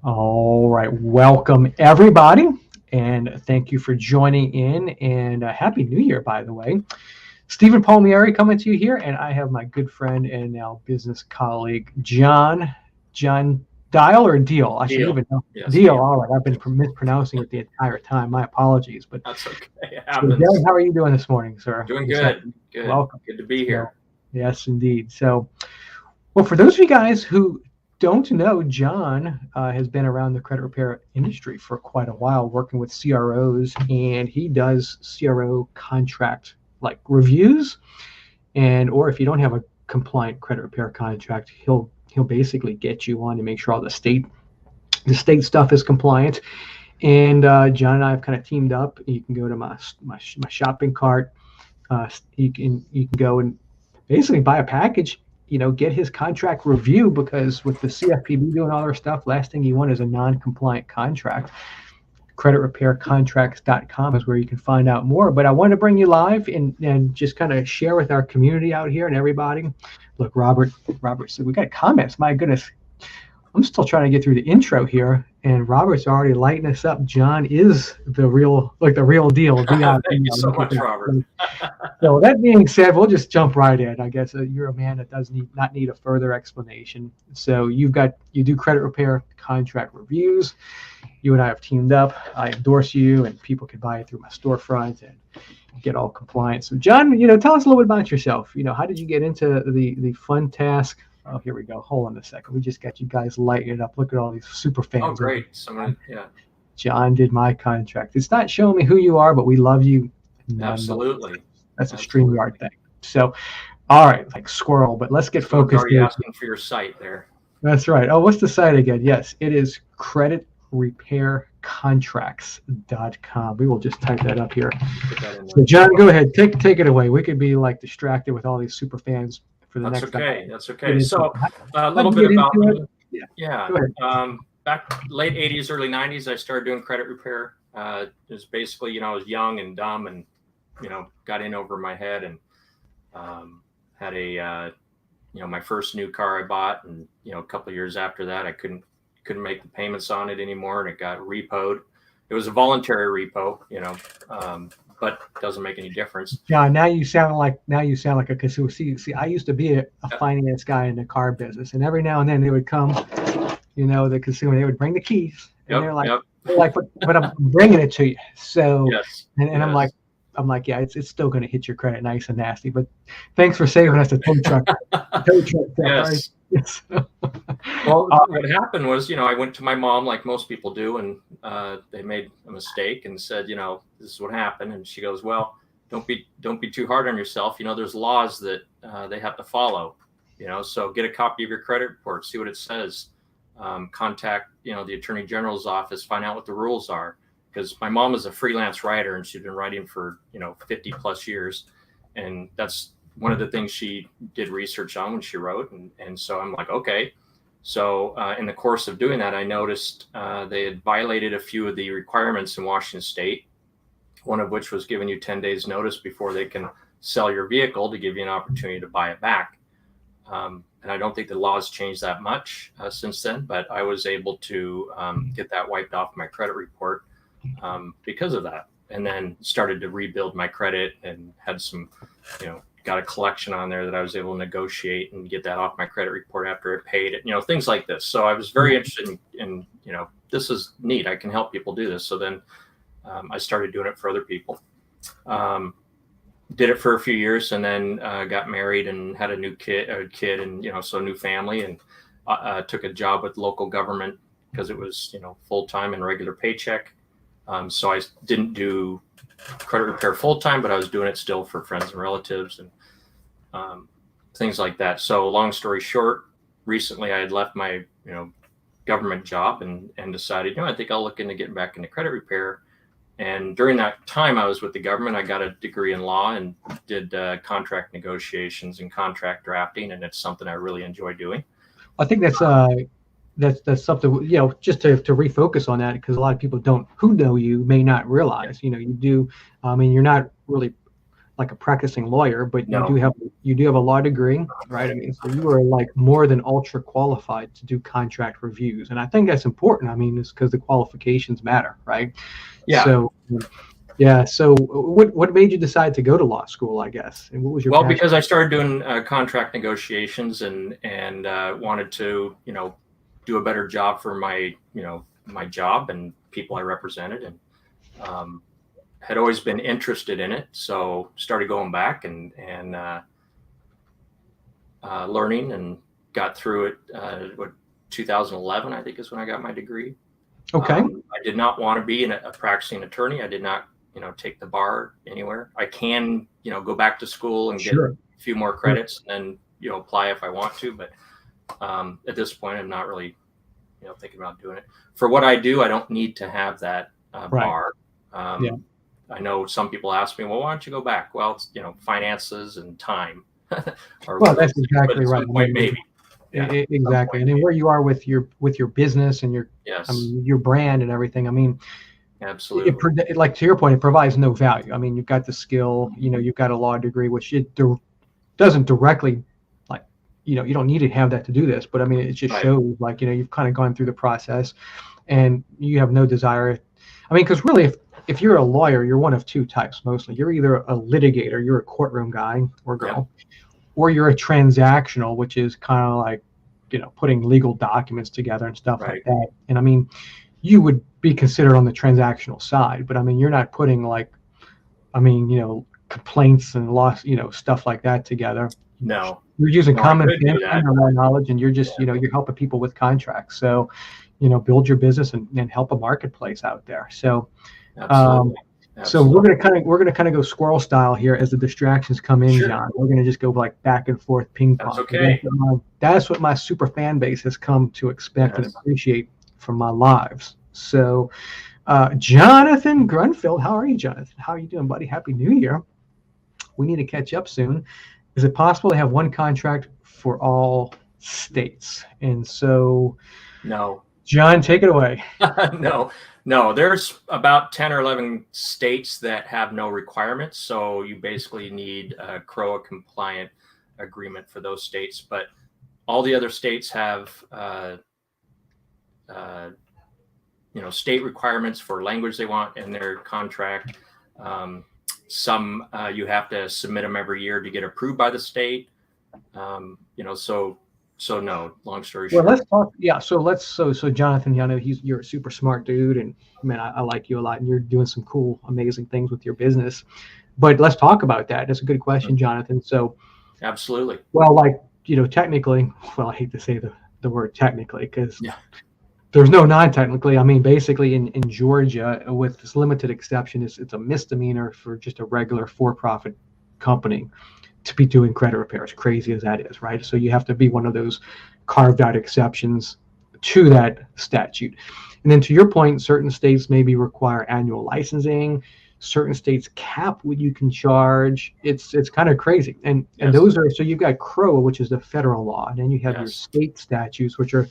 All right, welcome everybody, and thank you for joining in. And Happy New Year, by the way. Stephen Palmieri coming to you here, and I have my good friend and now business colleague John Dial or Deal. I should Deal. even know. Yes, Deal. deal. All right, I've been mispronouncing it the entire time. My apologies. But That's okay. It so, John, happens. how are you doing this morning, sir? Doing This good. afternoon? Good. Welcome. Good to be So, here. yes, indeed. So, well, for those of you guys who don't know, John has been around the credit repair industry for quite a while, working with CROs, and he does CRO contract like reviews, and or if you don't have a compliant credit repair contract, he'll basically get you on to make sure all the state stuff is compliant. And John and I have kind of teamed up. You can go to my shopping cart. You can go and basically buy a package, get his contract review, because with the CFPB doing all their stuff, last thing you want is a non-compliant contract. Creditrepaircontracts.com is where you can find out more. But I want to bring you live and just kind of share with our community out here and everybody. Look, Robert said we got comments. My goodness, I'm still trying to get through the intro here, and Robert's already lighting us up. John is the real deal. Thank you so much, Robert. So that being said, we'll just jump right in. I guess you're a man that does not need a further explanation. So you do credit repair contract reviews. You and I have teamed up. I endorse you, and people can buy it through my storefront and get all compliant. So John, tell us a little bit about yourself. How did you get into the fun task? Oh, here we go. Hold on a second. We just got you guys lighting it up. Look at all these super fans. Oh, great. Someone, yeah. John did my contract. It's not showing me who you are, but we love you. Absolutely. That's a StreamYard thing. So, all right, like squirrel, but let's get focused. Already asking for your site there. That's right. Oh, what's the site again? Yes, it is creditrepaircontracts.com. We will just type that up here. So, John, go ahead. Take it away. We could be like distracted with all these super fans for the next time. That's okay. So a little bit about me. Yeah. Back late 80s, early 90s, I started doing credit repair. It was basically, I was young and dumb and, got in over my head and had my first new car I bought. And, a couple of years after that, I couldn't make the payments on it anymore, and it got repoed. It was a voluntary repo, but it doesn't make any difference. Yeah, now you sound like a consumer. See, I used to be a finance guy in the car business, and every now and then they would come, the consumer, they would bring the keys, and they're like, but I'm bringing it to you. So, yes, and yes. I'm like, yeah, it's still going to hit your credit nice and nasty. But thanks for saving us the tow truck. Yes. Yes. Well, what happened was, I went to my mom like most people do, and they made a mistake and said, this is what happened. And she goes, well, don't be too hard on yourself. There's laws that they have to follow. So get a copy of your credit report, see what it says. Contact, the Attorney General's office, find out what the rules are. Because my mom is a freelance writer, and she'd been writing for 50 plus years, and that's one of the things she did research on when she wrote. And so I'm like, okay. So in the course of doing that, I noticed they had violated a few of the requirements in Washington State, one of which was giving you 10 days notice before they can sell your vehicle to give you an opportunity to buy it back. And I don't think the laws changed that much since then, but I was able to get that wiped off my credit report because of that. And then started to rebuild my credit and had some, got a collection on there that I was able to negotiate and get that off my credit report after it paid it, things like this. So I was very interested in this is neat. I can help people do this. So then I started doing it for other people. Did it for a few years, and then got married and had a kid and, so a new family, and took a job with local government because it was, full-time and regular paycheck. So I didn't do credit repair full-time, but I was doing it still for friends and relatives and things like that. So long story short, recently I had left my, government job and decided, I think I'll look into getting back into credit repair. And during that time I was with the government, I got a degree in law and did contract negotiations and contract drafting. And it's something I really enjoy doing. I think that's something, just to refocus on that, because a lot of people who know you may not realize, you do, you're not really like a practicing lawyer, but No. you do have a law degree, right? I mean, so you are like more than ultra qualified to do contract reviews, and I think that's important. I mean, it's because the qualifications matter, right? Yeah. So yeah. So what made you decide to go to law school, I guess, and what was your Well, passion? because I started doing contract negotiations and wanted to, do a better job for my, my job and people I represented, and had always been interested in it. So started going back and learning, and got through it. 2011, I think, is when I got my degree. Okay. I did not want to be a practicing attorney. I did not, take the bar anywhere. I can, go back to school and get a few more credits and then, apply if I want to. But at this point, I'm not really, thinking about doing it. For what I do, I don't need to have that bar. I know some people ask me, well, why don't you go back? Well, it's, finances and time. Well, that's exactly right. Point, maybe. Yeah, exactly. And then where you are with your business and your, yes, I mean, your brand and everything. I mean, absolutely. Like to your point, it provides no value. I mean, you've got the skill, you've got a law degree, which it doesn't directly, like, you don't need to have that to do this, but I mean, it just shows, like, you've kind of gone through the process, and you have no desire. I mean, because really, if you're a lawyer, you're one of two types mostly. You're either a litigator, you're a courtroom guy or girl, or you're a transactional, which is kind of like, putting legal documents together and stuff like that. And I mean, you would be considered on the transactional side, but I mean, you're not putting like, I mean, complaints and stuff like that together. No, you're using common sense and law knowledge, and you're just, you're helping people with contracts. So, build your business and help a marketplace out there. So, absolutely. So we're gonna kind of go squirrel style here as the distractions come in, John. We're gonna just go like back and forth ping pong. That's okay. That's what my super fan base has come to expect and appreciate from my lives. So, Jonathan Grunfeld, how are you, Jonathan? How are you doing, buddy? Happy New Year. We need to catch up soon. Is it possible to have one contract for all states? And so, no. John, take it away. No, there's about 10 or 11 states that have no requirements. So you basically need a CRO compliant agreement for those states. But all the other states have, state requirements for language they want in their contract. Some you have to submit them every year to get approved by the state. So no, long story short. Well, let's talk. Yeah. So Jonathan, I know you're a super smart dude, and man, I like you a lot, and you're doing some cool, amazing things with your business. But let's talk about that. That's a good question, Jonathan. So, absolutely. Well, like, technically, well, I hate to say the word technically, because there's no non-technically. I mean, basically in Georgia, with this limited exception, it's a misdemeanor for just a regular for-profit company to be doing credit repairs, crazy as that is, right? So you have to be one of those carved out exceptions to that statute. And then to your point, certain states maybe require annual licensing. Certain states cap what you can charge. It's kind of crazy. And those are, so you've got CRO, which is the federal law, and then you have your state statutes, which are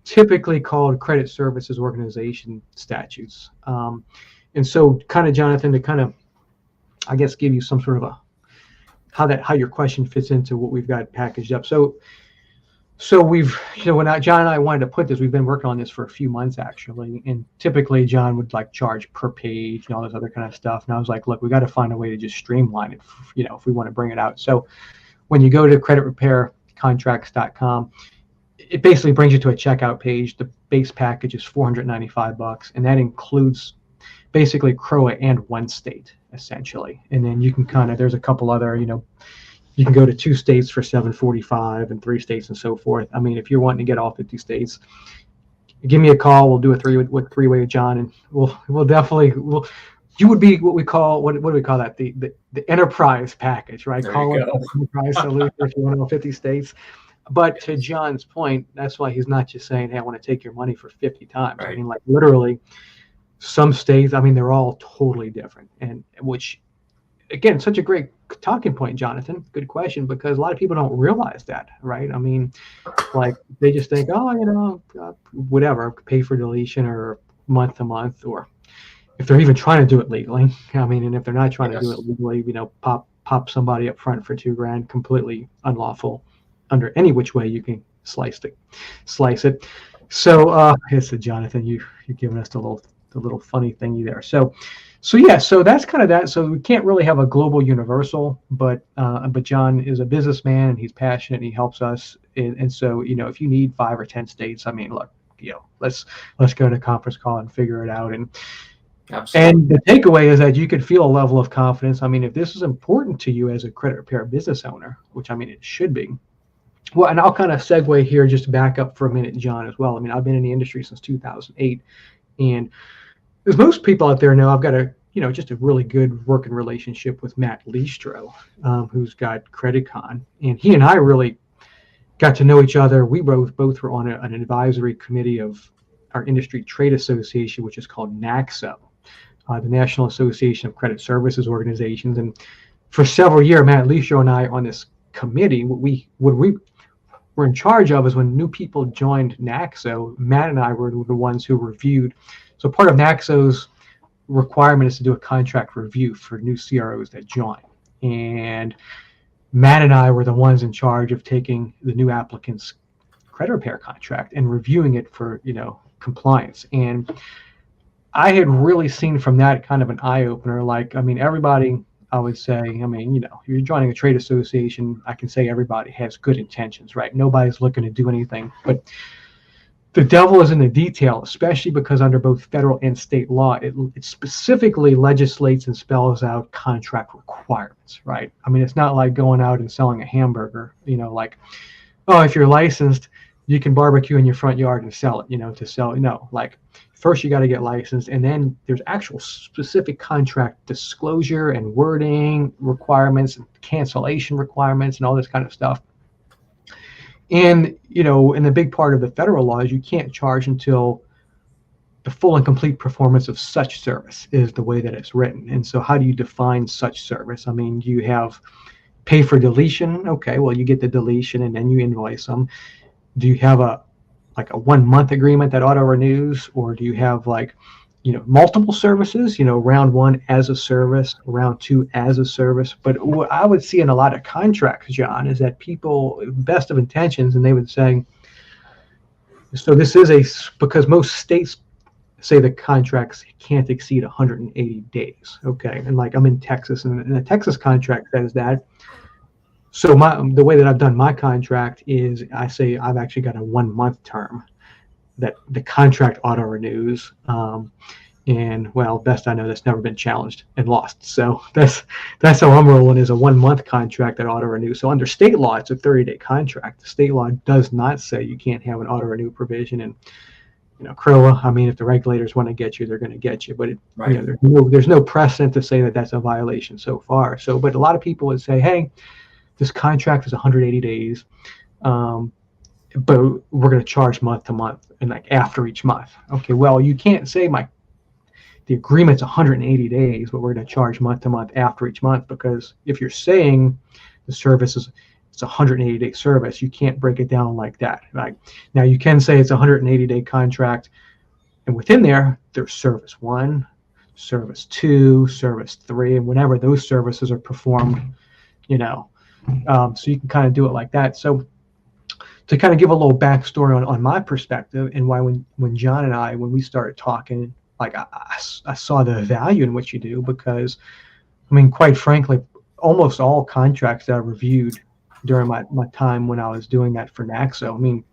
typically called credit services organization statutes. And so kind of, Jonathan, to kind of, I guess, give you some sort of how your question fits into what we've got packaged up. So we've, when John and I wanted to put this, we've been working on this for a few months actually. And typically John would like charge per page and all this other kind of stuff. And I was like, look, we got to find a way to just streamline it, if we want to bring it out. So when you go to creditrepaircontracts.com, it basically brings you to a checkout page. The base package is $495, and that includes basically CRO and one state essentially. And then you can there's a couple other, you can go to 2 states for $745 and 3 states and so forth. I mean, if you're wanting to get all 50 states, give me a call. We'll do a three-way with John, and we'll definitely, you would be what we call, what do we call that? The enterprise package, right? Call it enterprise solution if you want to go 50 states. But to John's point, that's why he's not just saying, hey, I want to take your money for 50 times. I mean, like literally, some states, I mean, they're all totally different. And which, again, such a great talking point, Jonathan. Good question, because a lot of people don't realize that, right? I mean, like they just think, oh, whatever, pay for deletion or month to month, or if they're even trying to do it legally. I mean, and if they're not trying to do it legally, pop pop somebody up front for $2,000, completely unlawful under any which way you can slice it. So it's Jonathan, you're giving us the little funny thingy there. So that's kind of that. So we can't really have a global universal, but John is a businessman and he's passionate and he helps us. And so, if you need 5 or 10 states, I mean, look, let's go to a conference call and figure it out. And absolutely. And the takeaway is that you could feel a level of confidence. I mean, if this is important to you as a credit repair business owner, which I mean, it should be. Well, and I'll kind of segue here, just to back up for a minute, John, as well. I mean, I've been in the industry since 2008. And as most people out there know, I've got just a really good working relationship with Matt Listro, who's got CreditCon. And he and I really got to know each other. We both were on an advisory committee of our industry trade association, which is called NACSO. The National Association of Credit Services Organizations. And for several years, Matt Listro and I on this committee, what we were in charge of is when new people joined NACSO, Matt and I were the ones who reviewed. So part of NACSO's requirement is to do a contract review for new CROs that join. And Matt and I were the ones in charge of taking the new applicant's credit repair contract and reviewing it for, compliance. And I had really seen from that kind of an eye-opener. Like, I mean, everybody, I would say, I mean, you're joining a trade association, I can say everybody has good intentions, right? Nobody's looking to do anything. But the devil is in the detail, especially because under both federal and state law, it specifically legislates and spells out contract requirements, right? I mean, it's not like going out and selling a hamburger, like, oh, if you're licensed, you can barbecue in your front yard and sell it, to sell. No, like, first you got to get licensed, and then there's actual specific contract disclosure and wording requirements and cancellation requirements and all this kind of stuff. And, and the big part of the federal law is you can't charge until the full and complete performance of such service is the way that it's written. And so how do you define such service? I mean, do you have pay for deletion? Okay, well, you get the deletion and then you invoice them. Do you have a 1 month agreement that auto renews, or do you have multiple services, round 1 as a service, round 2 as a service? But what I would see in a lot of contracts, John, is that people, best of intentions, and they would say, so this is because most states say the contracts can't exceed 180 days. Okay. And I'm in Texas, and the Texas contract says that. So the way that I've done my contract is I say I've actually got a 1 month term that the contract auto renews. And well, best I know, that's never been challenged and lost. So that's how I'm rolling, is a 1 month contract that auto renews. So under state law, it's a 30-day contract. The state law does not say you can't have an auto renew provision. And CRO, I mean, if the regulators want to get you, they're going to get you. But right. There's no precedent to say that that's a violation so far. So, but a lot of people would say, hey, this contract is 180 days, but we're going to charge month to month and after each month. Okay, well, you can't say the agreement's 180 days, but we're going to charge month to month after each month, because if you're saying the service it's a 180-day service, you can't break it down like that. Right? Now, you can say it's a 180-day contract, and within there's service 1, service 2, service 3, and whenever those services are performed, so you can kind of do it like that. So to kind of give a little backstory on my perspective and why when John and I, when we started talking, I saw the value in what you do, because, I mean, quite frankly, almost all contracts that I reviewed during my time when I was doing that for NACSO, I mean,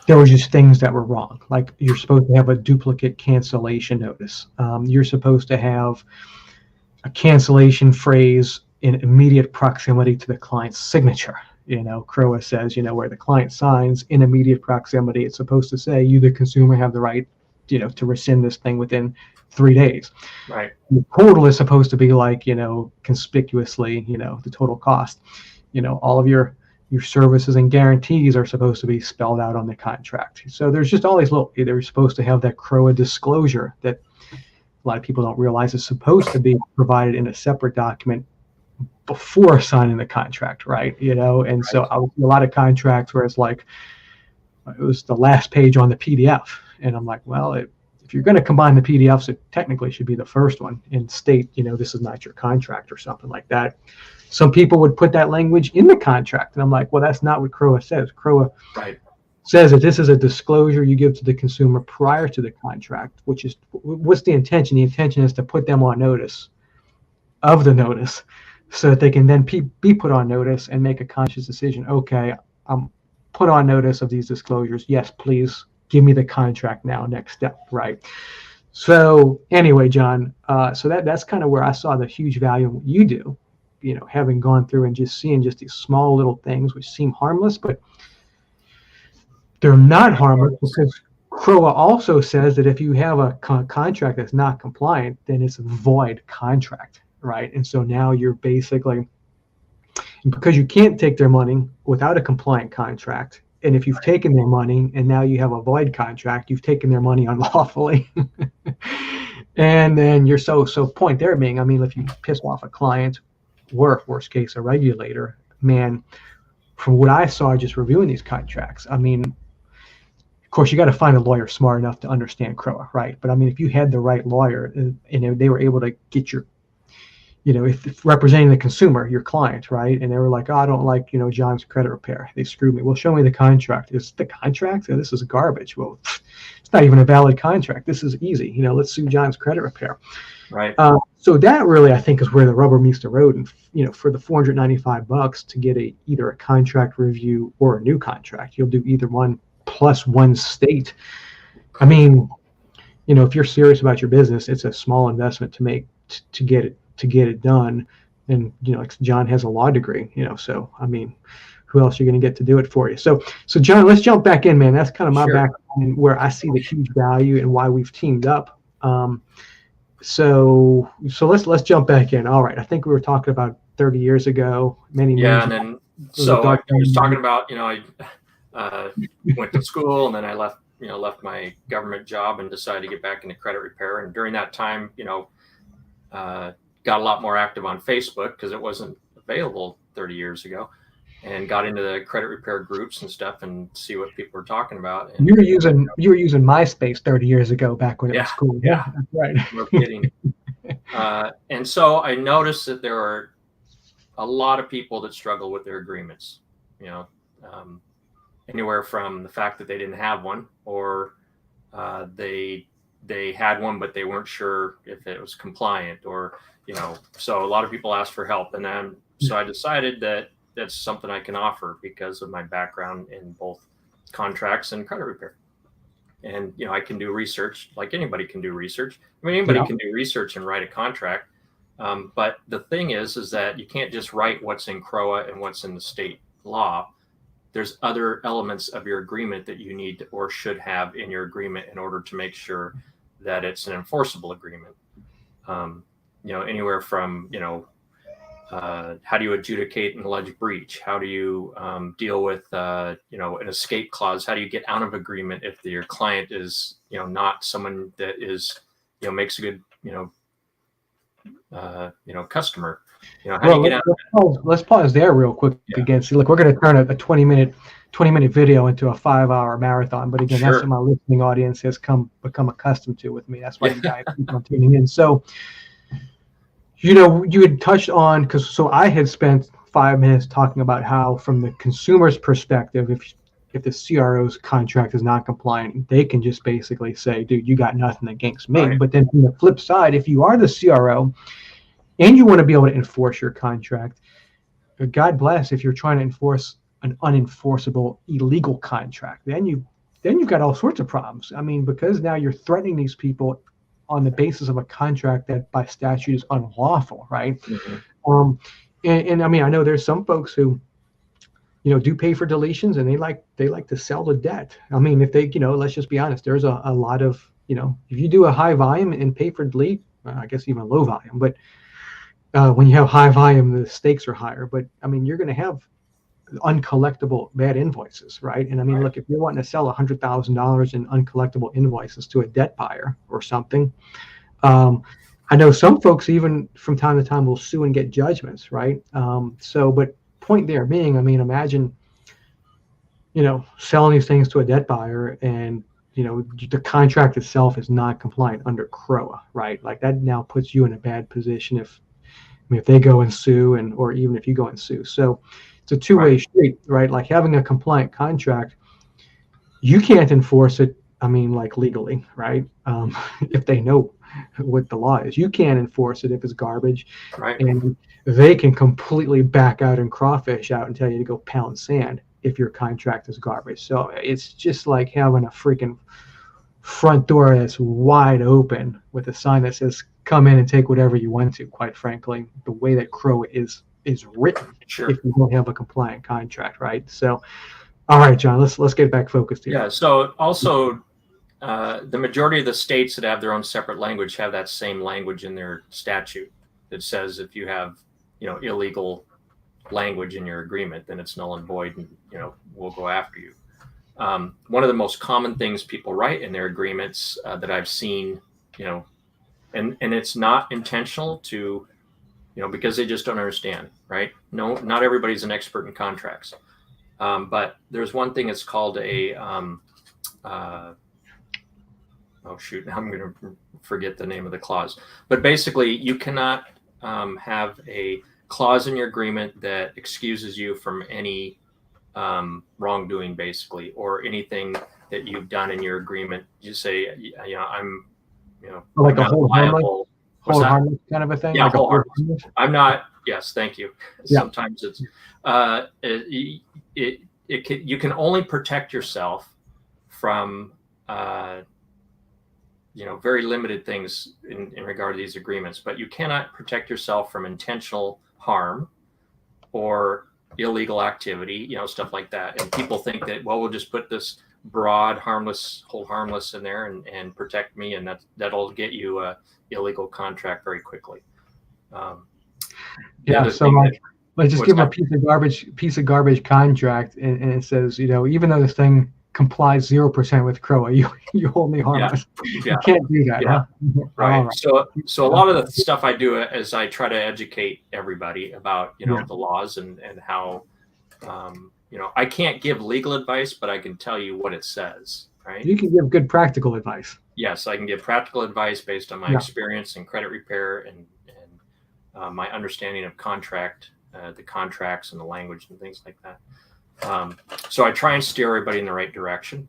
there were just things that were wrong. Like, you're supposed to have a duplicate cancellation notice. You're supposed to have a cancellation phrase in immediate proximity to the client's signature. CRO says, where the client signs in immediate proximity, it's supposed to say you, the consumer, have the right, to rescind this thing within 3 days. Right. The total is supposed to be conspicuously, the total cost. All of your services and guarantees are supposed to be spelled out on the contract. So there's just all these they're supposed to have that CRO disclosure that a lot of people don't realize is supposed to be provided in a separate document before signing the contract, right? And right. So I would see a lot of contracts where it's it was the last page on the PDF, and I'm like, well, if you're going to combine the PDFs, it technically should be the first one and state, this is not your contract or something like that. Some people would put that language in the contract, and I'm like, well, that's not what CROA says. CROA says that this is a disclosure you give to the consumer prior to the contract, which is, what's the intention? The intention is to put them on notice of the notice so that they can then be put on notice and make a conscious decision. Okay, I'm put on notice of these disclosures. Yes, please give me the contract now, next step, right? So anyway, John, so that's kind of where I saw the huge value in what you do, having gone through and just seeing just these small little things which seem harmless, but they're not harmless, because CROA also says that if you have a contract that's not compliant, then it's a void contract, right? And so now you're basically, because you can't take their money without a compliant contract, and if you've taken their money and now you have a void contract, you've taken their money unlawfully. And then you're so point there being, I mean, if you piss off a client, worst case, a regulator, man, from what I saw just reviewing these contracts, I mean, of course, you got to find a lawyer smart enough to understand CROA, right? But I mean, if you had the right lawyer and they were able to get your, if representing the consumer, your client, right? And they were like, oh, I don't like, John's credit repair. They screwed me. Well, show me the contract. Is the contract? Oh, this is garbage. Well, it's not even a valid contract. This is easy. Let's sue John's credit repair. Right. So that really, I think, is where the rubber meets the road. And, for the $495 to get either a contract review or a new contract, you'll do either one plus one state. I mean, if you're serious about your business, it's a small investment to make to get it done. And like John has a law degree, so I mean, who else are you going to get to do it for you? So John, let's jump back in, man. That's kind of my background, where I see the huge value and why we've teamed up. So let's jump back in. All right, I think we were talking about 30 years ago. And then I was talking about, I went to school, and then I left my government job and decided to get back into credit repair. And during that time, got a lot more active on Facebook because it wasn't available 30 years ago, and got into the credit repair groups and stuff and see what people were talking about. And you were using MySpace 30 years ago, back when it was cool. Yeah, that's right. No kidding. And so I noticed that there are a lot of people that struggle with their agreements, anywhere from the fact that they didn't have one, or they had one but they weren't sure if it was compliant, or so a lot of people ask for help. And then so I decided that that's something I can offer because of my background in both contracts and credit repair. And I can do research like anybody can do research. I mean, anybody can do research and write a contract. But the thing is that you can't just write what's in CROA and what's in the state law. There's other elements of your agreement that you need or should have in your agreement in order to make sure that it's an enforceable agreement. Anywhere from, how do you adjudicate an alleged breach? How do you deal with, an escape clause? How do you get out of agreement if your client is, not someone that is, makes a good, customer? How do you get out? Let's pause there real quick again. See, look, we're going to turn a 20-minute video into a 5-hour marathon. But again, that's what my listening audience has become accustomed to with me. That's why you guys keep on tuning in. So, you had touched on, so I had spent 5 minutes talking about how, from the consumer's perspective, if the CRO's contract is not compliant, they can just basically say, dude, you got nothing against me. Right. But then from the flip side, if you are the CRO and you want to be able to enforce your contract, God bless if you're trying to enforce an unenforceable illegal contract, then you've got all sorts of problems. I mean, because now you're threatening these people on the basis of a contract that by statute is unlawful, right? Mm-hmm. And I mean, I know there's some folks who, do pay for deletions, and they like to sell the debt. I mean, if they, let's just be honest, there's a lot of, if you do a high volume and pay for delete, I guess even low volume, but when you have high volume, the stakes are higher. But I mean, you're going to have uncollectible bad invoices, right? And I mean, look, if you're wanting to sell $100,000 in uncollectible invoices to a debt buyer or something, I know some folks even from time to time will sue and get judgments, right? But point there being, I mean, imagine, selling these things to a debt buyer and the contract itself is not compliant under CROA, right? Like that now puts you in a bad position if they go and sue, or even if you go and sue. So it's a two-way street, right? Like having a compliant contract, you can't enforce it. I mean, like legally, right? If they know what the law is, you can't enforce it if it's garbage, right? And they can completely back out and crawfish out and tell you to go pound sand if your contract is garbage. So it's just like having a freaking front door that's wide open with a sign that says "Come in and take whatever you want to." Quite frankly, the way that CROA is written, Sure. if you don't have a compliant contract, right? So, all right, John, let's get back focused here. Yeah. So also, the majority of the states that have their own separate language have that same language in their statute that says if you have, illegal language in your agreement, then it's null and void, and we'll go after you. One of the most common things people write in their agreements that I've seen, and it's not intentional to, because they just don't understand, right? No, not everybody's an expert in contracts. But there's one thing, it's called a, oh shoot, now I'm going to forget the name of the clause. But basically, you cannot have a clause in your agreement that excuses you from any wrongdoing, basically, or anything that you've done in your agreement. You say, I'm, like I'm a whole harmless kind of a thing. Yeah, like whole harmless. I'm not. Yes, thank you. Yeah. Sometimes it's you can only protect yourself from very limited things in regard to these agreements, but you cannot protect yourself from intentional harm or illegal activity, stuff like that. And people think that, well, we'll just put this broad hold harmless in there and protect me, and that'll get you a illegal contract very quickly. So let's just give them a piece of garbage contract, and it says, even though this thing complies 0% with CROA, you hold me harmless. Yeah. You can't do that. Yeah. Huh? Right. So a lot of the stuff I do is I try to educate everybody about the laws and how I can't give legal advice, but I can tell you what it says. Right. You can give good practical advice. Yes, I can give practical advice based on my experience in credit repair and my understanding of the contracts and the language and things like that. So I try and steer everybody in the right direction.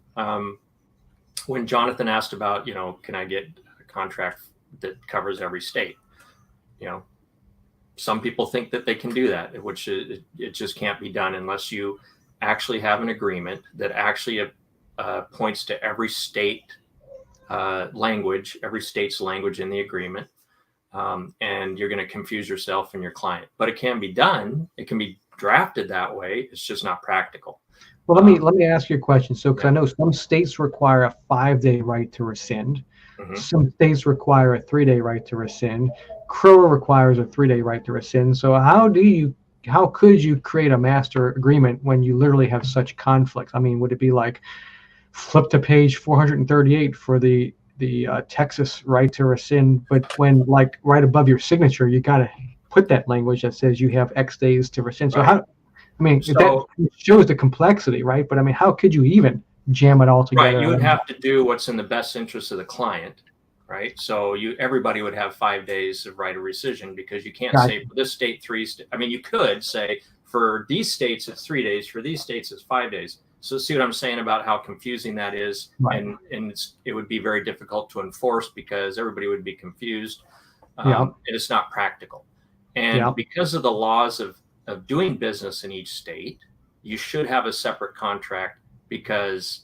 When Jonathan asked about, can I get a contract that covers every state? Some people think that they can do that, which it just can't be done unless you actually have an agreement that actually points to every state language, every state's language in the agreement. And you're going to confuse yourself and your client. But it can be done. It can be drafted that way. It's just not practical. Well, let me ask you a question. So, because I know some states require a 5-day right to rescind. Mm-hmm. Some states require a 3-day right to rescind. CROA requires a 3-day right to rescind. So how could you create a master agreement when you literally have such conflicts? I mean, would it be like flip to page 438 for the Texas right to rescind, but when like right above your signature, you got to put that language that says you have X days to rescind. So that shows the complexity, right? But I mean, how could you even jam it all together? Right, you would have to do what's in the best interest of the client, right? So everybody would have 5 days of right of rescission, because you can't say for this state 3. I mean, you could say for these states it's 3 days, for these states it's 5 days. So see what I'm saying about how confusing that is, right. And it would be very difficult to enforce because everybody would be confused, and it's not practical. And because of the laws of doing business in each state, you should have a separate contract because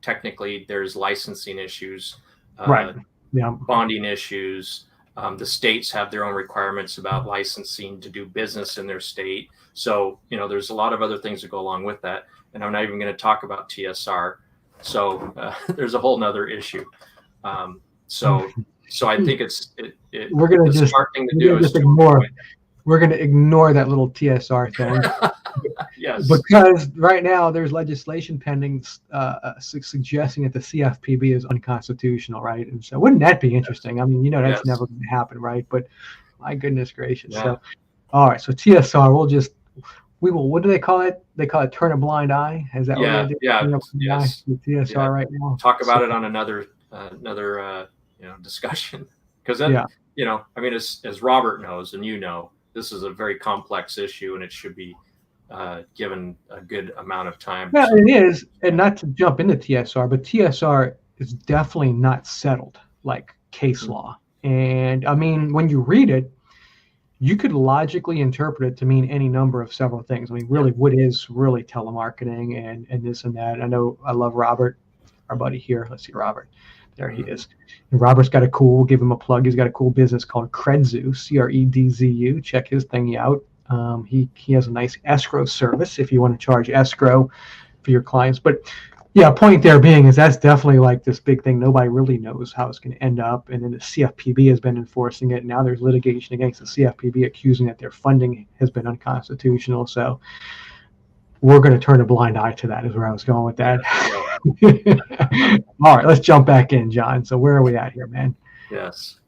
technically there's licensing issues, bonding issues. The states have their own requirements about licensing to do business in their state. So there's a lot of other things that go along with that. And I'm not even going to talk about TSR. So there's a whole nother issue. So I think we're going to just ignore. We're going to ignore that little TSR thing. Yes. Because right now there's legislation pending suggesting that the CFPB is unconstitutional, right? And so wouldn't that be interesting? I mean, that's never going to happen, right? But my goodness gracious. Yeah. So, all right. So TSR, we will. What do they call it? They call it turn a blind eye. Is that what we're Yeah, gonna do? yeah, Turn a blind eye yes, with TSR yeah. right now. Talk about So, it on another discussion, because that, yeah. I mean, as Robert knows and this is a very complex issue, and it should be given a good amount of time. Yeah, So it is, and not to jump into TSR, but TSR is definitely not settled like case law. And I mean, when you read it, you could logically interpret it to mean any number of several things. I mean, really, what is really telemarketing and this and that? I know I love Robert, our buddy here. Let's see, Robert. There he is. And Robert's got we'll give him a plug. He's got a cool business called Credzu, CREDZU. Check his thing out. He has a nice escrow service if you want to charge escrow for your clients. But yeah, point there being is that's definitely like this big thing. Nobody really knows how it's going to end up. And then the CFPB has been enforcing it. Now there's litigation against the CFPB accusing that their funding has been unconstitutional. So we're going to turn a blind eye to that is where I was going with that. All right, let's jump back in, John. So where are we at here, man? Yes.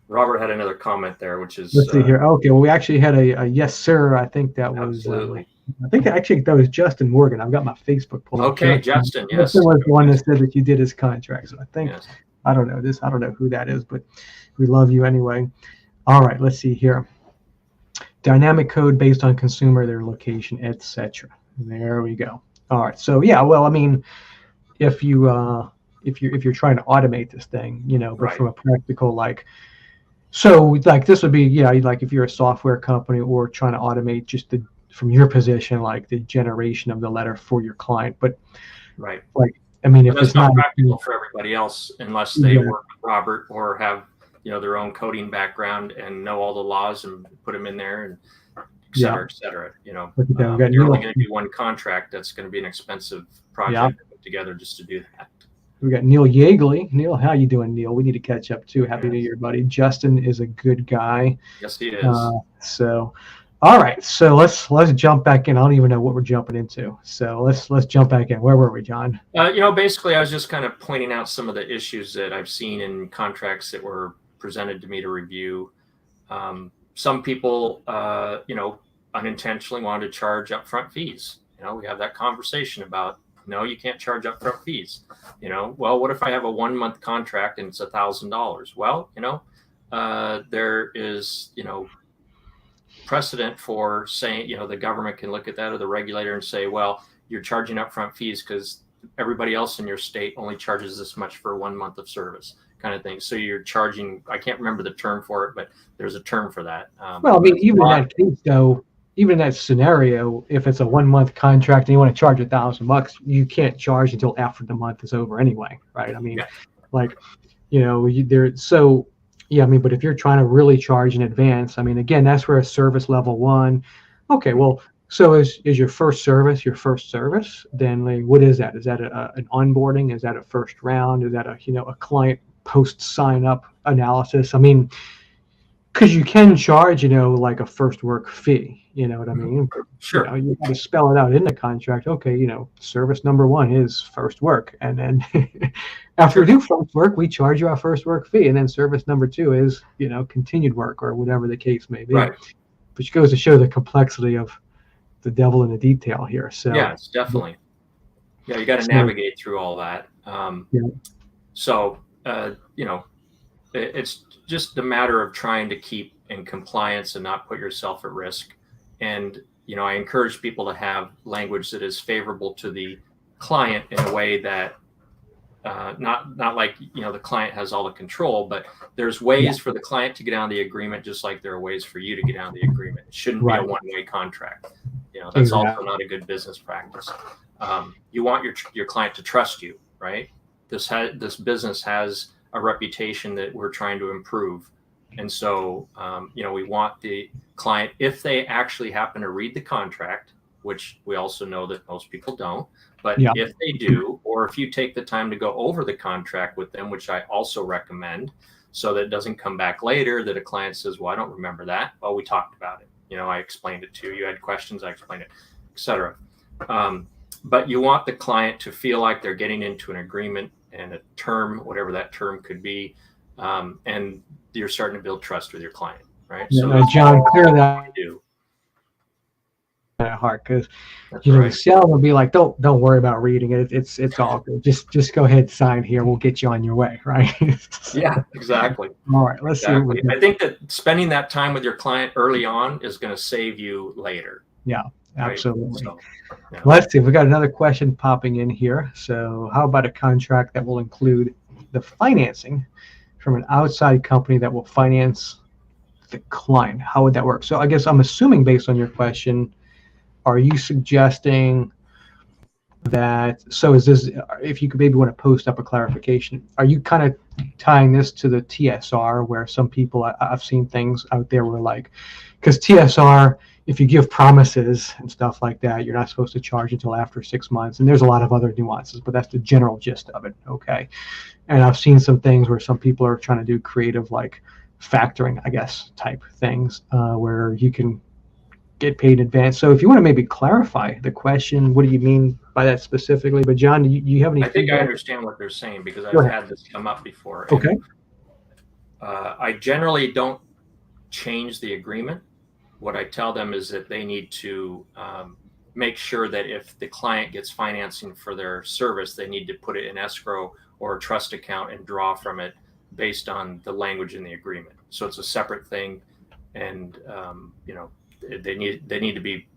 Robert had another comment there, which is. Let's see here. Okay, well, we actually had a yes, sir. I think that was. Absolutely. I think actually that was Justin Morgan. I've got my Facebook pulled up. Okay, Justin. Yes. Justin was the one that said that you did his contract. So I think Yes. I don't know who that is, but we love you anyway. All right, let's see here. Dynamic code based on consumer, their location, etc. There we go. All right. So yeah, well, I mean, if you're trying to automate this thing, but Right. from a practical so like this would be like if you're a software company or trying to automate just from your position, like the generation of the letter for your client. But right. Like, I mean, if that's it's not practical for everybody else, unless they work with Robert or have their own coding background and know all the laws and put them in there and et cetera, et cetera. You're only going to do one contract. That's going to be an expensive project to put together just to do that. We got Neil Yeagley. Neil, how you doing, Neil? We need to catch up too. Happy New Year, buddy. Justin is a good guy. Yes, he is. So, all right. So let's jump back in. I don't even know what we're jumping into. So let's jump back in. Where were we, John? Basically, I was just kind of pointing out some of the issues that I've seen in contracts that were presented to me to review. Some people, unintentionally wanted to charge upfront fees. We have that conversation about. No, you can't charge upfront fees. Well, what if I have a 1-month contract and it's $1,000? Well, there is, precedent for saying, the government can look at that or the regulator and say, well, you're charging upfront fees because everybody else in your state only charges this much for 1 month of service, kind of thing. So you're charging, I can't remember the term for it, but there's a term for that. Well, I mean, even in that case, though, even in that scenario, if it's a 1-month contract and you want to charge $1,000, you can't charge until after the month is over anyway, right? I mean, but if you're trying to really charge in advance, I mean, again, that's where a service level 1. Okay, well, so is your first service, then what is that? Is that an onboarding? Is that a first round? Is that a client post sign up analysis? I mean, because you can charge, like a first work fee. You know what I mean? Sure. You got to spell it out in the contract. Okay, service number 1 is first work, and then after we do first work, we charge you our first work fee, and then service number 2 is continued work or whatever the case may be. Right. Which goes to show the complexity of the devil in the detail here. So yeah, it's definitely. Yeah, you got to navigate through all that. So it's just a matter of trying to keep in compliance and not put yourself at risk. And, I encourage people to have language that is favorable to the client in a way that not like, the client has all the control, but there's ways for the client to get on the agreement, just like there are ways for you to get on the agreement. It shouldn't be a one-way contract. That's also not a good business practice. You want your client to trust you, right? This business has a reputation that we're trying to improve. And so, we want the client, if they actually happen to read the contract, which we also know that most people don't, but if they do, or if you take the time to go over the contract with them, which I also recommend, so that it doesn't come back later that a client says, well, I don't remember that. Well, we talked about it. I explained it to you. You had questions, I explained it, et cetera. But you want the client to feel like they're getting into an agreement and a term, whatever that term could be, and you're starting to build trust with your client, right? So John, clear that. at heart, because That's the right. seller will be like, don't worry about reading it. It's all good. Just go ahead, sign here. We'll get you on your way, right? Yeah, exactly. All right, let's see what we Exactly. got. I think that spending that time with your client early on is going to save you later. Yeah, Right. absolutely. So, yeah. Let's see. We got another question popping in here. So, how about a contract that will include the financing from an outside company that will finance the client? How would that work? So, I guess I'm assuming based on your question, are you suggesting that? So, is this? If you could maybe want to post up a clarification, are you kind of tying this to the TSR, where some people I've seen things out there where like, because TSR, if you give promises and stuff like that, you're not supposed to charge until after 6 months. And there's a lot of other nuances, but that's the general gist of it. Okay. And I've seen some things where some people are trying to do creative, like factoring, I guess, type things, where you can get paid in advance. So if you want to maybe clarify the question, what do you mean by that specifically? But John, do you have any I think I feedback? understand what they're saying because Go I've ahead. had this come up before. Okay. And I generally don't change the agreement. What I tell them is that they need to make sure that if the client gets financing for their service, they need to put it in escrow or a trust account and draw from it based on the language in the agreement. So it's a separate thing, and they need to be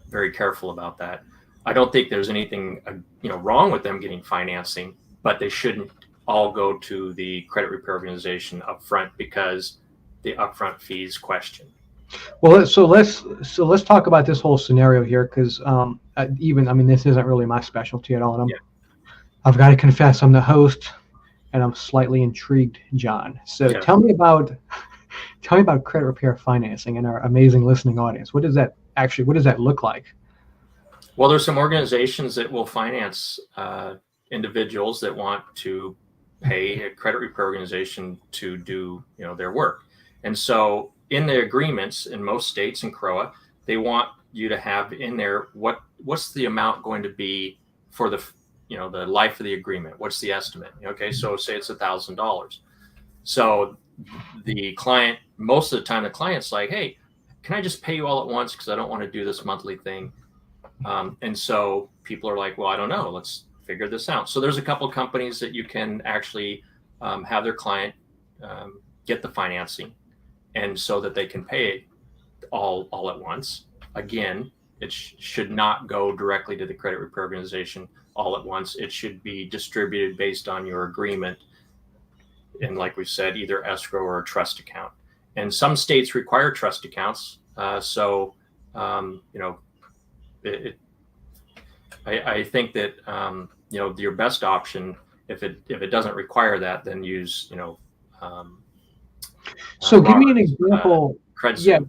very careful about that. I don't think there's anything wrong with them getting financing, but they shouldn't all go to the credit repair organization upfront because the upfront fees question. Well, let's talk about this whole scenario here, because this isn't really my specialty at all, and I've got to confess I'm the host, and I'm slightly intrigued, John. So Yeah. tell me about credit repair financing and our amazing listening audience. What does that look like? Well, there's some organizations that will finance individuals that want to pay a credit repair organization to do their work. And so in the agreements in most states in CROA, they want you to have in there what's the amount going to be for the life of the agreement. What's the estimate? Okay, so say it's $1,000. So the client, most of the time, the client's like, hey, can I just pay you all at once because I don't want to do this monthly thing. And so people are like, well, I don't know. Let's figure this out. So there's a couple of companies that you can actually have their client get the financing, and so that they can pay it all at once. Again, it should not go directly to the credit repair organization all at once. It should be distributed based on your agreement. And like we said, either escrow or a trust account. And some states require trust accounts. I think that your best option, if it doesn't require that, then use So give me an example. Credzu.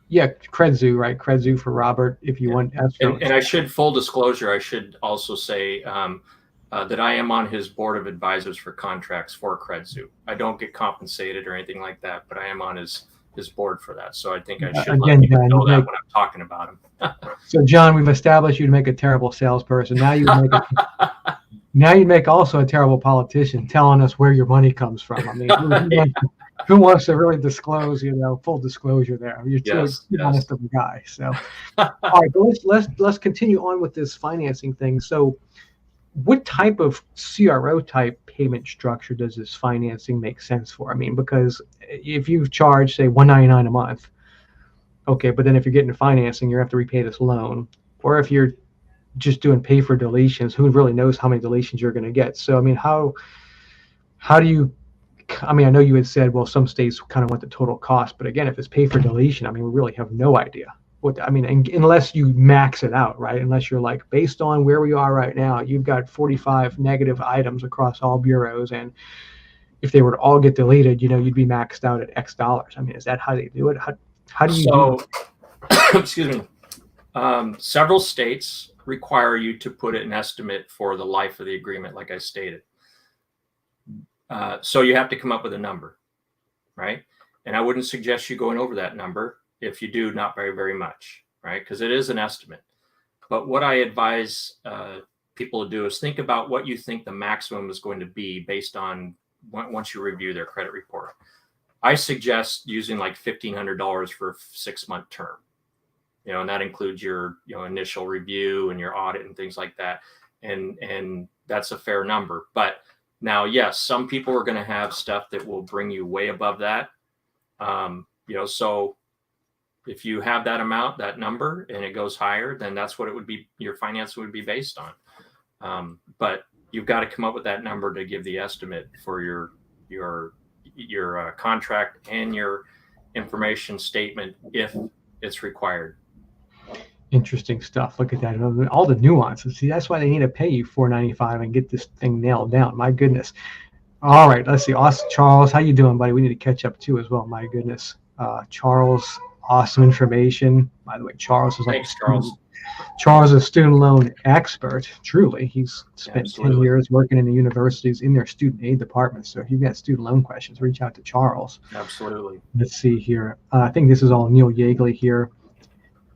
Yeah, Credzu, right? Credzu for Robert, if you want escrow. And I should, full disclosure, I should also say that I am on his board of advisors for contracts for Credzu. I don't get compensated or anything like that, but I am on his board for that. So I think I should let people know that when I'm talking about him. So John, we've established you to make a terrible salesperson. Now you'd make also a terrible politician, telling us where your money comes from. I mean, who wants to really disclose, full disclosure there? You're too honest of a guy. So, all right, but let's continue on with this financing thing. So, what type of CRO type payment structure does this financing make sense for? I mean, because if you charge, say, $199 a month, okay, but then if you're getting financing, you have to repay this loan, or if you're just doing pay for deletions, who really knows how many deletions you're going to get? So, I mean, how do you? I mean, I know you had said, well, some states kind of want the total cost, but again, if it's pay for deletion, I mean, we really have no idea unless you max it out, right? Unless you're like, based on where we are right now, you've got 45 negative items across all bureaus, and if they were to all get deleted, you'd be maxed out at X dollars. I mean, is that how they do it? How do you do it? Excuse me. Several states require you to put an estimate for the life of the agreement, like I stated. So you have to come up with a number, right? And I wouldn't suggest you going over that number. If you do, not very, very much, right? Because it is an estimate. But what I advise people to do is think about what you think the maximum is going to be based on once you review their credit report. I suggest using like $1,500 for a 6-month term. and that includes your, initial review and your audit and things like that. And that's a fair number. But now, yes, some people are going to have stuff that will bring you way above that. So if you have that amount, that number, and it goes higher, then that's what it would be. Your finance would be based on. But you've got to come up with that number to give the estimate for your contract and your information statement if it's required. Interesting stuff. Look at that. All the nuances. See, that's why they need to pay you $4.95 and get this thing nailed down. My goodness. All right. Let's see. Awesome. Charles, how you doing, buddy? We need to catch up too as well. My goodness. Charles, awesome information. By the way, Charles is like Thanks, Charles. Charles is a student loan expert. Truly, he's spent Absolutely. 10 years working in the universities in their student aid department. So if you've got student loan questions, reach out to Charles. Absolutely. Let's see here. I think this is all Neil Yeagley here.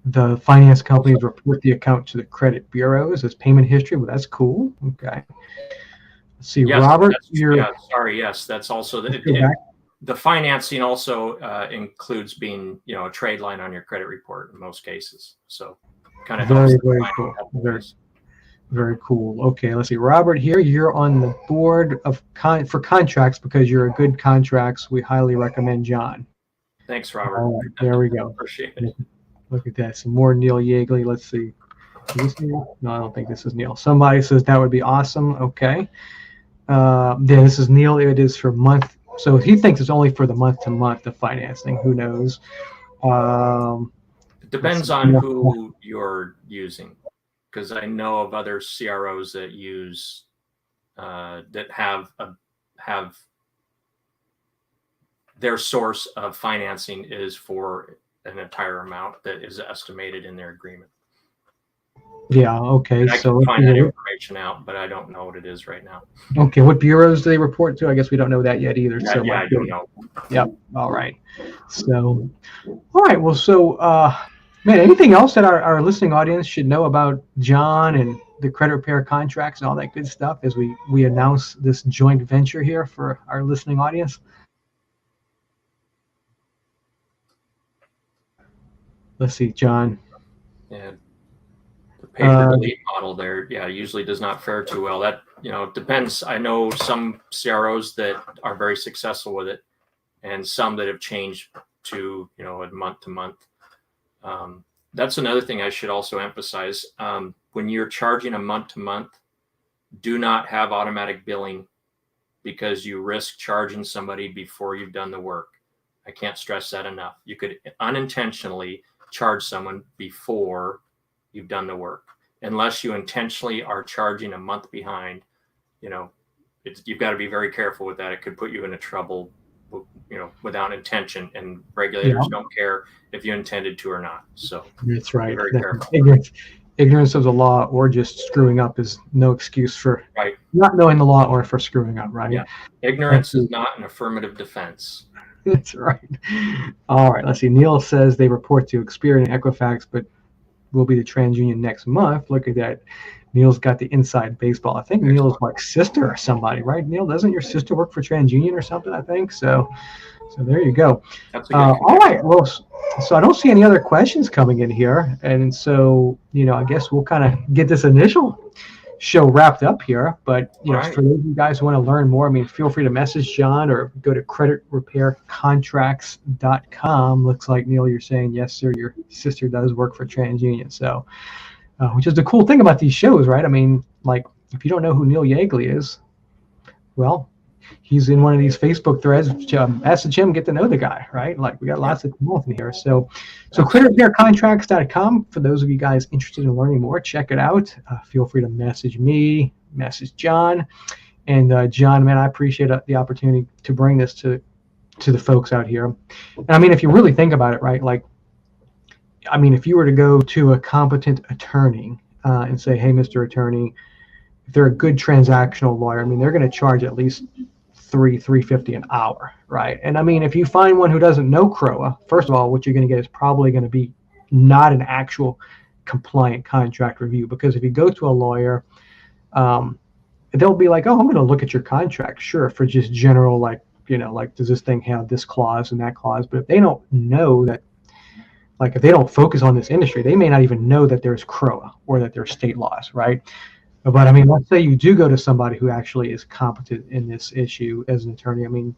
The finance companies report the account to the credit bureaus as payment history. Well, that's cool. Okay. Let's see, yes, Robert. Yes, that's also the financing also includes being, a trade line on your credit report in most cases. So kind of very cool. Very cool. Okay, let's see, Robert here. You're on the board of for contracts because you're a good contracts. We highly recommend John. Thanks, Robert. All right, there we go. Appreciate it. Look at that. Some more Neil Yeagley. Let's see. Is this Neil? No, I don't think this is Neil. Somebody says that would be awesome. Okay. Yeah, this is Neil. It is for month. So he thinks it's only for the month-to-month, the financing. Who knows? It depends on who you're using, because I know of other CROs that use that have their source of financing is for an entire amount that is estimated in their agreement. Yeah. Okay. I can find that information out, but I don't know what it is right now. Okay. What bureaus do they report to? I guess we don't know that yet either. I don't know. Yep. All right. So, all right. Well, so, man, anything else that our listening audience should know about John and the credit repair contracts and all that good stuff as we announce this joint venture here for our listening audience? Let's see, John. Yeah. The pay per delete model there, usually does not fare too well. That, it depends. I know some CROs that are very successful with it and some that have changed to, a month to month. That's another thing I should also emphasize. When you're charging a month to month, do not have automatic billing because you risk charging somebody before you've done the work. I can't stress that enough. You could unintentionally charge someone before you've done the work, unless you intentionally are charging a month behind. You've got to be very careful with that. It could put you into trouble, without intention, and regulators don't care if you intended to or not. So that's right. Be very careful. Ignorance of the law or just screwing up is no excuse for not knowing the law or for screwing up, right? Yeah. Ignorance is not an affirmative defense. That's right. All right. Let's see. Neil says they report to Experian and Equifax, but will be the TransUnion next month. Look at that. Neil's got the inside baseball. I think Neil's like sister or somebody, right? Neil, doesn't your sister work for TransUnion or something? I think so. So there you go. That's a good all right. Well, so I don't see any other questions coming in here, and so I guess we'll kind of get this initial show wrapped up here. But for those of you guys who want to learn more, feel free to message John or go to creditrepaircontracts.com. Looks like, Neil, you're saying yes, sir. Your sister does work for TransUnion, so which is the cool thing about these shows, right? Like if you don't know who Neil Yeagley is, well, he's in one of these Facebook threads. Message him, get to know the guy, right? Like we got lots of people in here. So creditrepaircontracts.com. For those of you guys interested in learning more, check it out. Feel free to message me, message John. And John, man, I appreciate the opportunity to bring this to the folks out here. And if you really think about it, right? Like, if you were to go to a competent attorney and say, hey, Mr. Attorney, if they're a good transactional lawyer, they're going to charge at least $350 an hour, right? And if you find one who doesn't know CROA, first of all, what you're going to get is probably going to be not an actual compliant contract review, because if you go to a lawyer, they'll be like, oh, I'm going to look at your contract, sure, for just general, like, does this thing have this clause and that clause? But if they don't know that, like if they don't focus on this industry, they may not even know that there's CROA or that there's state laws, right? But I mean, let's say you do go to somebody who actually is competent in this issue as an attorney. I mean,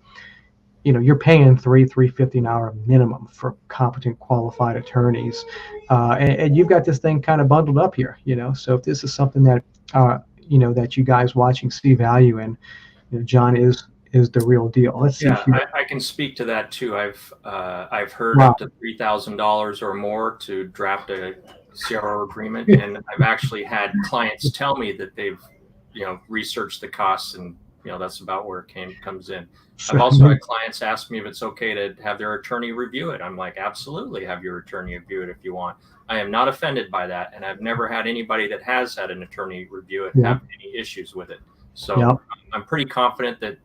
you're paying $350 an hour minimum for competent, qualified attorneys, and you've got this thing kind of bundled up here. So if this is something that that you guys watching see value in, John is the real deal. Let's see. Yeah, I can speak to that too. I've heard up to $3,000 or more to draft a CRO agreement, and I've actually had clients tell me that they've researched the costs, and that's about where it comes in. I've also had clients ask me if it's okay to have their attorney review it. I'm like, absolutely, have your attorney review it if you want. I am not offended by that, and I've never had anybody that has had an attorney review it have any issues with it. So I'm pretty confident that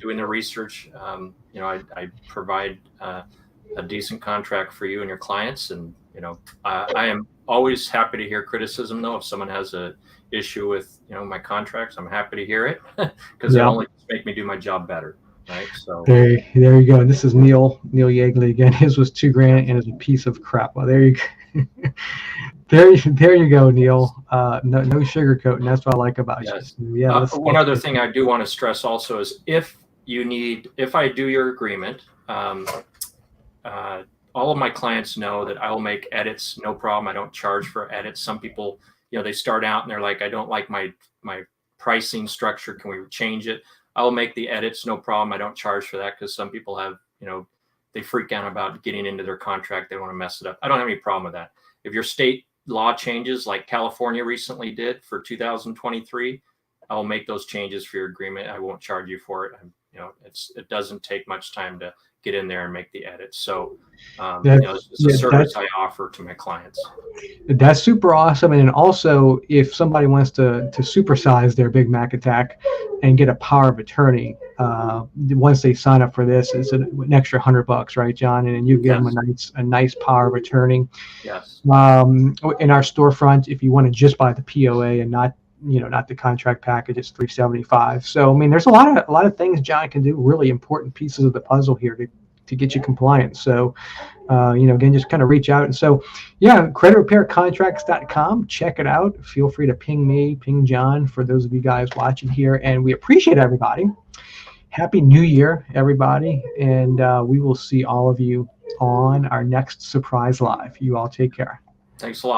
doing the research, I provide a decent contract for you and your clients, and I am always happy to hear criticism though. If someone has a issue with my contracts, I'm happy to hear it because it only make me do my job better. Right. So there you go. And this is Neil Yeagley again. His was $2,000 and is a piece of crap. Well, there you go. there you go, Neil. No sugarcoating. That's what I like about you. Yeah. One other thing I do want to stress also is if I do your agreement, all of my clients know that I will make edits, no problem. I don't charge for edits. Some people, they start out and they're like, I don't like my pricing structure. Can we change it? I will make the edits, no problem. I don't charge for that because some people have, they freak out about getting into their contract. They want to mess it up. I don't have any problem with that. If your state law changes like California recently did for 2023, I will make those changes for your agreement. I won't charge you for it. It doesn't take much time to get in there and make the edits. So it's a service I offer to my clients. That's super awesome. And also, if somebody wants to supersize their Big Mac attack and get a power of attorney, once they sign up for this, it's an extra $100, right, John? And you give them a nice power of attorney. Yes. In our storefront, if you want to just buy the POA and not the contract package, it's $375. So I mean, there's a lot of things John can do, really important pieces of the puzzle here to get you compliant. So again, just kind of reach out. And so creditrepaircontracts.com, check it out. Feel free to ping me, ping John, for those of you guys watching here, and we appreciate everybody. Happy New Year, everybody, and we will see all of you on our next Surprise Live. You all take care. Thanks a lot.